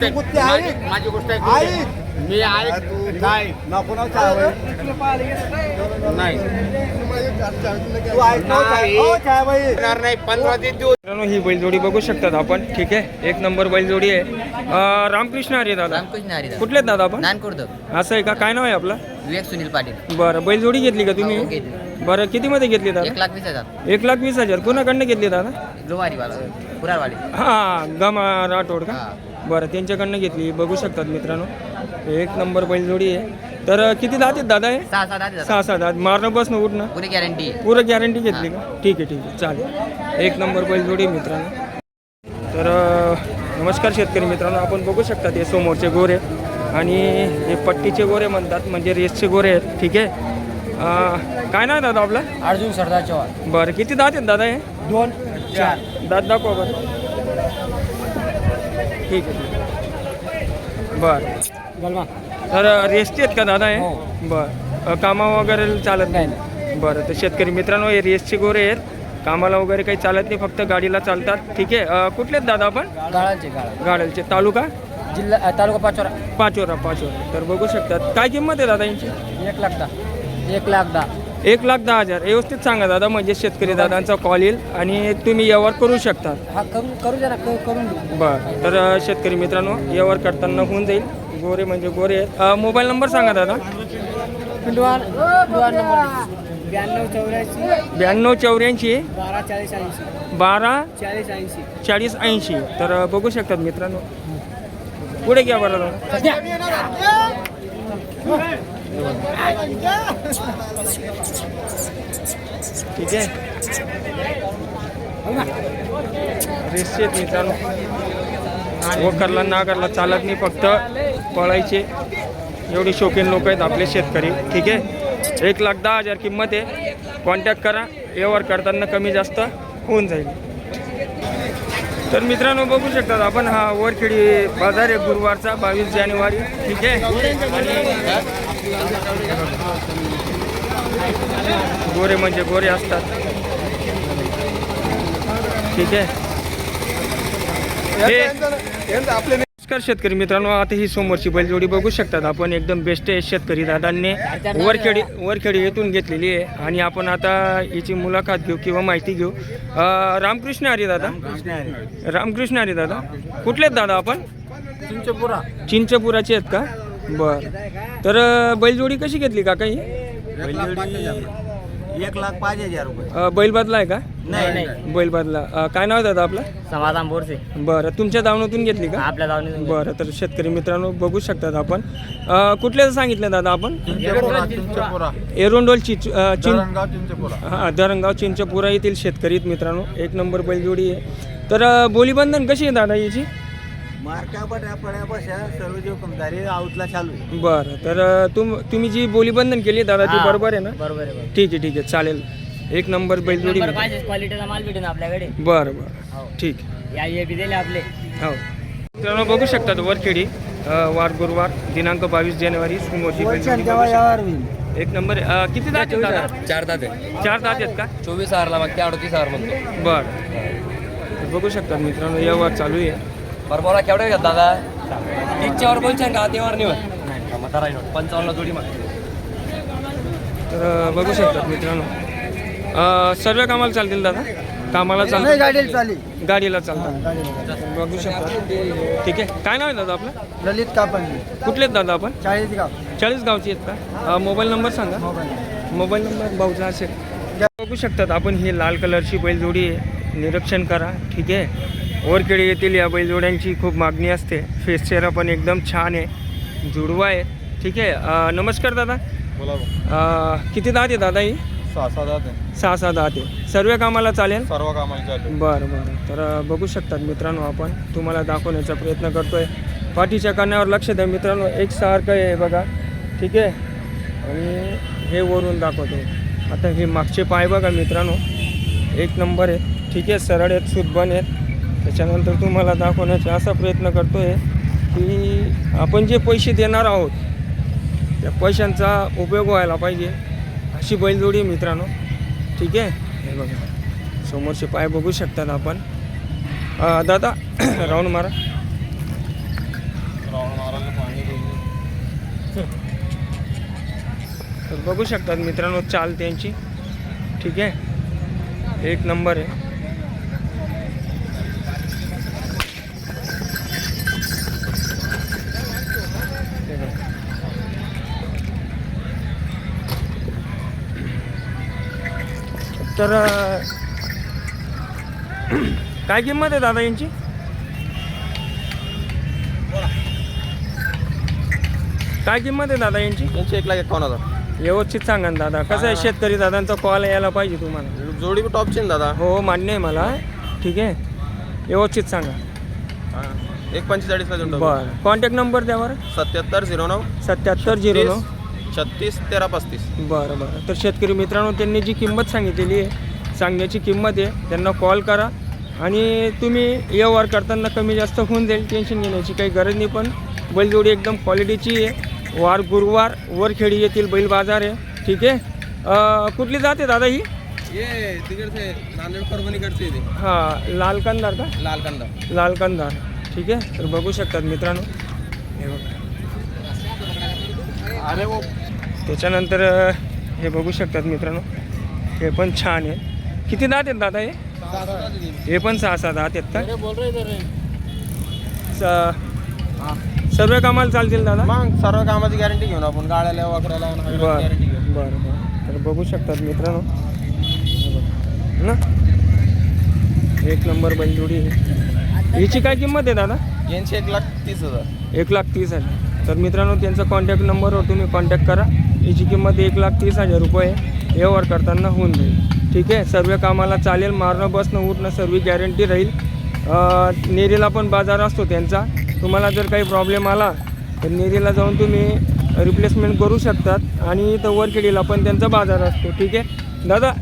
माझी गोष्ट आहे मी आहे नाही नको ना नाही नाही 15 दिवस ही बैलजोडी बघू शकतात आपण. ठीक आहे, एक नंबर बैलजोडी आहे. रामकृष्ण हरी दादा. रामकृष्ण हरी कुठले आहेत दादा आपण? नानकुर्द. असं आहे का? काय नाव आहे आपलं? विवेक सुनील पाटील. बरं, बैलजोडी घेतली का तुम्ही? हो, घेतली. बरं, किती मध्ये घेतली दादा? 1,20,000. 1,20,000 कुणाकडनं घेतली दादा? लोवारी वाला कुरारवाडी. हां, गमा राठोड का? हा. बरं, त्यांच्याकडनं घेतली. बघू शकतात मित्रांनो, एक नंबर बैलजोडी आहे. तर किती दात आहेत दादा? हे 6 दात. मारणं बसणं उठणं पुरी गॅरंटी. पुरं गॅरंटी घेतली का? ठीक आहे चालेल. एक नंबर बैलजोडी मित्रांनो. तर नमस्कार शेतकरी मित्रांनो, आपण बघू शकतात हे समोरचे गोरे आणि हे पट्टीचे गोरे म्हणतात, म्हणजे रेसचे गोरे आहेत. ठीक आहे, काय नाव दादा आपलं? अर्जुन सरदार चव्हाण. बरं, किती दात आहेत दादा? हे 2 4 दात दाखवा बरं. ठीक आहे बरं. तर रेसचे आहेत का दादा हे? बरं, कामा वगैरे चालत नाही? बरं, तर शेतकरी मित्रांनो, हे रेसचे गोरे आहेत, कामाला वगैरे काही चालत नाही, फक्त गाडीला चालतात. ठीक आहे, कुठले आहेत दादा आपण? गाळालचे. तालुका? जिल्हा तालुका पाचोरा. तर बघू शकतात. काय किंमत आहे दादा यांची? 1,10,000. 1,10,000. व्यवस्थित सांगा दादा, म्हणजे शेतकरी दादांचा कॉल येईल आणि तुम्ही व्यवहार करू शकता. हा करू द्या ना, करून देऊ. बरं, तर शेतकरी मित्रांनो, व्यवहार करताना होऊन जाईल. गोरे म्हणजे गोरे आहेत. मोबाईल नंबर सांगा दादा. 9284 12 40 80. तर बघू शकतात मित्रांनो. पुढे घ्या बरं दादा. ठीक आहे, रेसचे आहेत मित्रांनो. वखरला नागरला चालत नाही, फक्त पळायचे एवढी शौकीन लोक आहेत आपले शेतकरी. ठीक आहे, 1,10,000 किंमत आहे. कॉन्टॅक्ट करा, व्यवहार करताना कमी जास्त होऊन जाईल. तर मित्रांनो, बघू शकतात आपण, हा वरखेडी बाजार आहे गुरुवारचा 22 जानेवारी. ठीक आहे, गोरे म्हणजे गोरे असतात. ठीक आहे, आपले नमस्कार शेतकरी मित्रांनो. आता ही समोरची बैलजोडी बघू शकतात आपण, एकदम बेस्ट आहे. शेतकरी दादांनी वरखेडी येथून घेतलेली आहे आणि आपण आता हिची मुलाखत घेऊ किंवा माहिती घेऊ. रामकृष्ण हरी दादा. रामकृष्ण हरी दादा. कुठले आहेत दादा आपण? चिंचपुराचे आहेत का? बरं, तर बैलजोडी कशी घेतली काका ही? 1,05,000 रुपये. बैल बदला आहे का? नाही. बैल बदला. काय नाव आहे दादा आपलं? समाधान बोरसे. बरं, तुमच्या दावणीतून घेतली का? आपल्या दावणीतून. बरं, तर शेतकरी मित्रांनो बघू शकतात आपण. कुठल्या सांगितलं दादा आपण? एरोंडोल हां, धरणगाव चिंचपुरा येथील शेतकरी आहेत मित्रांनो. एक नंबर बैलजोडी आहे. तर बोलीबंधन कशी आहे दादा याची? सर्व जो कमदारी आउटला चालू आहे. बरं, तर तुम्ही जी बोलीबंधन केली दादा ती बरोबर आहे ना? बरोबर आहे. ठीक आहे चालेल. एक नंबर बैलजोडी. क्वालिटीचा माल भेटेल आपल्याकडे. बरं, ठीक या दिले आपले. हो मित्रांनो, बघू शकतात वरखेडी वार गुरुवार दिनांक 22 जानेवारी समोरची बैलजोडी. एक नंबर. किती दात आहेत दादा? 4 दात आहे. 4 दात आहेत का? 24,000 मागते, 38,000 म्हणतो. बरं, बघू शकतात मित्रांनो, व्यवहार चालू आहे. बरोबर केवढे घेत दादा? 30च्यावर बोलशाल का? तेवर निवड 55 जोडी मागते. तर बघू शकतात मित्रांनो, सर्व कामाला चालतील दादा? कामाला चालतील, गाडीला चालतात. बघू शकता. ठीक आहे, काय नाव आहे दादा आपलं? ललित कापंडी. कुठले आहेत दादा आपण? 40 गावची आहेत का? मोबाईल नंबर सांगा. मोबाईल नंबर भाऊचा असेल. बघू शकतात आपण, ही लाल कलरची बैलजोडी आहे. निरीक्षण करा. ठीक आहे, वरखेडी येथील या बैलजोड्यांची खूप मागणी असते. फेस चेहरा पण एकदम छान आहे, जुडवा आहे. ठीक आहे, नमस्कार दादा. बोला. किती दात आहे दादा ही? 6 दात आहे. 6 दात आहे. सर्व कामाला चालेल? सर्व कामाला चालेल. बरं, तर बघू शकतात मित्रांनो, आपण तुम्हाला दाखवण्याचा प्रयत्न करतोय. पाठीच्या कानावर लक्ष द्या मित्रांनो, एक सारखं आहे बघा. ठीक आहे, आणि हे वरून दाखवतो. आता हे मागचे पाय बघा मित्रांनो, एक नंबर आहे. ठीक आहे, सरळ आहेत, सुदबन आहेत. त्याच्यानंतर तुम्हाला दाखवण्याचा असा प्रयत्न करतो आहे की आपण जे पैसे देणार आहोत त्या पैशांचा उपयोग व्हायला पाहिजे, अशी बैलजोडी मित्रांनो. ठीक आहे, हे बघा समोरचे पाय बघू शकतात आपण. दादा राऊंड मारा. तर बघू शकतात मित्रांनो चाल त्यांची. ठीक आहे, एक नंबर आहे. तर काय किंमत आहे दादा यांची? काय किंमत आहे दादा यांची? 1,51,000. व्यवस्थित सांगा ना दादा. कसं आहे, शेतकरी दादांचा कॉल यायला पाहिजे तुम्हाला. जोडी टॉपची ना दादा. हो मान्य आहे मला. ठीक आहे, व्यवस्थित सांगा. 1,45,000 ला देऊन टाकू. बरं, कॉन्टॅक्ट नंबर द्या बरं. 7709 7709 36 13 35. बरं बरं. तर शेतकरी मित्रांनो, त्यांनी जी किंमत सांगितलेली आहे, सांगण्याची किंमत आहे, त्यांना कॉल करा आणि तुम्ही व्यवहार करताना कमी जास्त होऊन जाईल. टेन्शन घेण्याची काही गरज नाही. पण बैलजोडी एकदम क्वालिटीची आहे. वार गुरुवार वरखेडी येथील बैल बाजार आहे. ठीक आहे. कुठली जाते दादा ही? ये तिकडचे नांदेड परभणीकडचे ते हां, लाल कंदार का? लाल कांदा. लाल कंदार. ठीक आहे. तर बघू शकतात मित्रांनो, हे बघा. अरे वो त्याच्यानंतर हे बघू शकतात मित्रांनो, हे पण छान आहे. किती दात आहेत दादा हे? हे पण 6-7 दात आहेत का? सर्व कामाला चालतील दादा? मग सर्व कामाची गॅरंटी घेऊन आपण गाड्याला वाकराला बरं गॅरंटी घेऊन. बरं बरं. तर बघू शकतात मित्रांनो, हे बघा ना, एक नंबर बैलजोडी आहे. याची काय किंमत आहे दादा? यांची 1,30,000. 1,30,000. तर मित्रांनो, त्यांचा कॉन्टॅक्ट नंबरवर तुम्ही कॉन्टॅक्ट करा. याची किंमत 1,30,000 रुपये. व्यवहार करताना होऊन जाईल. ठीक आहे. सर्व कामाला चालेल. मारणं बसणं उठणं सर्व गॅरंटी राहील. नेरीला पण बाजार असतो त्यांचा. तुम्हाला जर काही प्रॉब्लेम आला तर नेरीला जाऊन तुम्ही रिप्लेसमेंट करू शकतात आणि इथं वरखेडीला पण त्यांचा बाजार असतो. ठीक आहे दादा,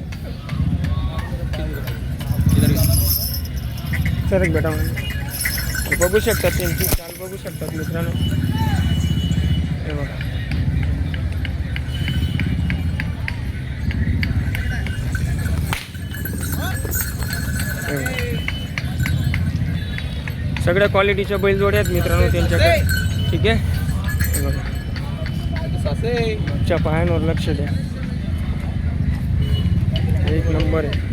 सर एक बेटा म्हणून बघू शकतात त्यांची चाल बघू शकतात मित्रांनो, हे बघा. सगळ्या क्वालिटीच्या बैलजोड्या आहेत मित्रांनो त्यांच्याकडे. ठीक आहे, हे बघा. च्या पायांवर लक्ष द्या, एक नंबर आहे.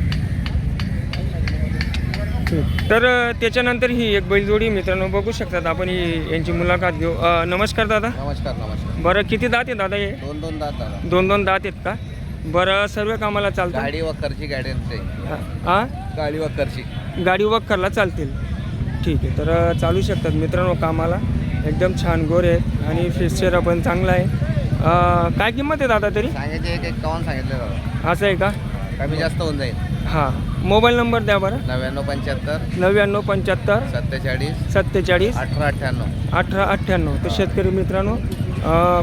तर त्याच्यानंतर ही एक बैलजोडी मित्रांनो बघू शकतात आपण, ही यांची मुलाखत घेऊ. नमस्कार दादा. नमस्कार. बरं, किती दात आहे दादा हे? 2 दात दादा. 2 दात आहेत का? बरं, सर्व कामाला चालतं? गाडी वखरची गॅरंटी. हां, गाडी वखरची गाडी वखरला चालतील. ठीक आहे. तर चालू शकतात मित्रांनो कामाला. एकदम छान गोरे आहेत आणि फेस्चर पण चांगला आहे. काय किंमत आहे दादा तरी? सांगायचे 1,51 सांगितलं दादा. असं आहे का? कमी जास्त होऊन जाईल. हां, मोबाईल नंबर द्या बरं. 9975 9975 47 47 1898. 1898. तर शेतकरी मित्रांनो,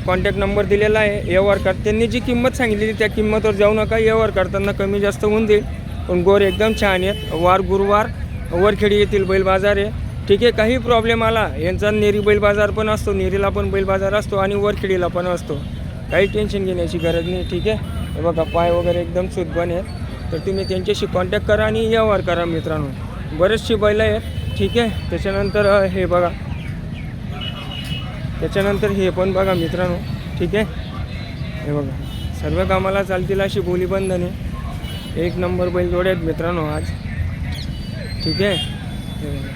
कॉन्टॅक्ट नंबर दिलेला आहे. व्यवहार कर, त्यांनी जी किंमत सांगितलेली त्या किंमतवर जाऊ नका. व्यवहार करताना कमी जास्त होऊन जाईल. पण गोर एकदम छान आहेत. वार गुरुवार वरखेडी येथील बैल बाजार आहे. ठीक आहे. काही प्रॉब्लेम आला, यांचा नेरी बैल बाजार पण असतो, नेरीला पण बैल बाजार असतो आणि वरखेडीला पण असतो. काही टेन्शन घेण्याची गरज नाही. ठीक आहे. हे बघा, पाय वगैरे एकदम सुदबन आहेत. तर तुम्ही त्यांच्याशी कॉन्टॅक्ट करा आणि व्यवहार करा मित्रांनो. बरेचशी बैल आहेत. ठीक आहे. त्याच्यानंतर हे बघा, त्याच्यानंतर हे पण बघा मित्रांनो. ठीक आहे. हे बघा, सर्व कामाला चालतील अशी बोलीबंधन आहे. एक नंबर बैलजोड्या आहेत मित्रांनो आज. ठीक आहे. हे बघा,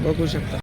बघू शकता.